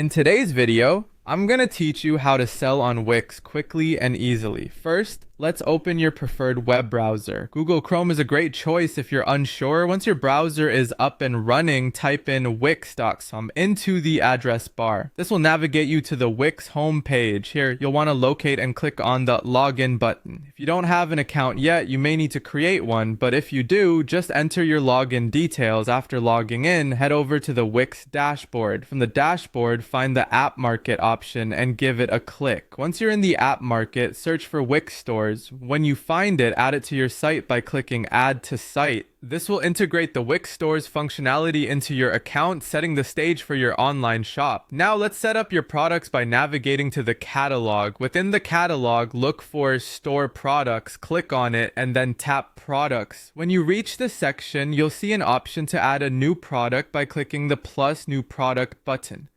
In today's video, I'm going to teach you how to sell on Wix quickly and easily. First, let's open your preferred web browser. Google Chrome is a great choice if you're unsure. Once your browser is up and running, type in wix.com into the address bar. This will navigate you to the Wix homepage. Here, you'll want to locate and click on the login button. If you don't have an account yet, you may need to create one, but if you do, just enter your login details. After logging in, head over to the Wix dashboard. From the dashboard, find the app market option and give it a click. Once you're in the app market, search for Wix stores. When you find it, add it to your site by clicking Add to Site. This will integrate the Wix stores functionality into your account, setting the stage for your online shop. Now let's set up your products by navigating to the catalog. Within the catalog, look for Store Products, click on it, and then tap Products. When you reach this section, you'll see an option to add a new product by clicking the plus new product button.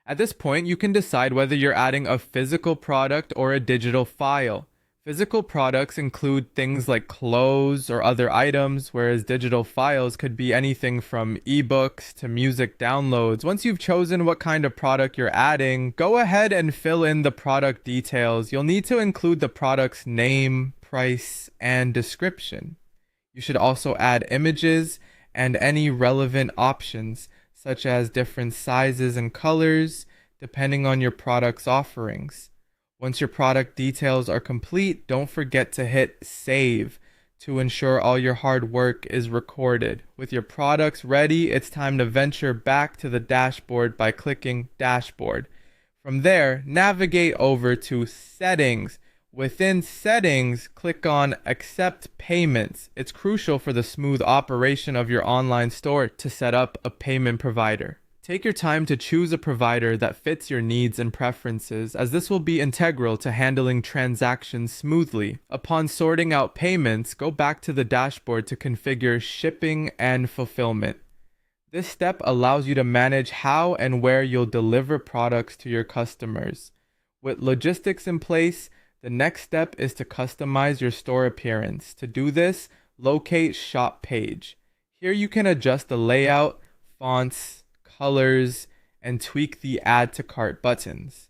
At this point, you can decide whether you're adding a physical product or a digital file. Physical products include things like clothes or other items, whereas digital files could be anything from ebooks to music downloads. Once you've chosen what kind of product you're adding, go ahead and fill in the product details. You'll need to include the product's name, price, and description. You should also add images and any relevant options, such as different sizes and colors, depending on your product's offerings. Once your product details are complete, don't forget to hit Save to ensure all your hard work is recorded. With your products ready, it's time to venture back to the dashboard by clicking Dashboard. From there, navigate over to Settings. Within Settings, click on Accept Payments. It's crucial for the smooth operation of your online store to set up a payment provider. Take your time to choose a provider that fits your needs and preferences, as this will be integral to handling transactions smoothly. Upon sorting out payments, go back to the dashboard to configure shipping and fulfillment. This step allows you to manage how and where you'll deliver products to your customers. With logistics in place, the next step is to customize your store appearance. To do this, locate Shop Page. Here you can adjust the layout, fonts, colors, and tweak the Add to Cart buttons.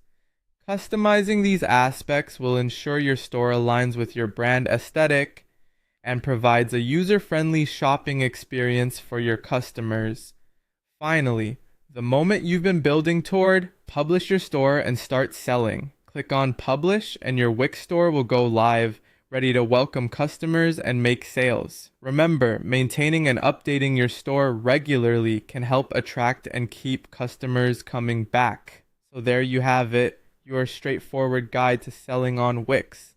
Customizing these aspects will ensure your store aligns with your brand aesthetic and provides a user-friendly shopping experience for your customers. Finally, the moment you've been building toward, publish your store and start selling. Click on Publish and your Wix store will go live, ready to welcome customers and make sales. Remember, maintaining and updating your store regularly can help attract and keep customers coming back. So there you have it, your straightforward guide to selling on Wix.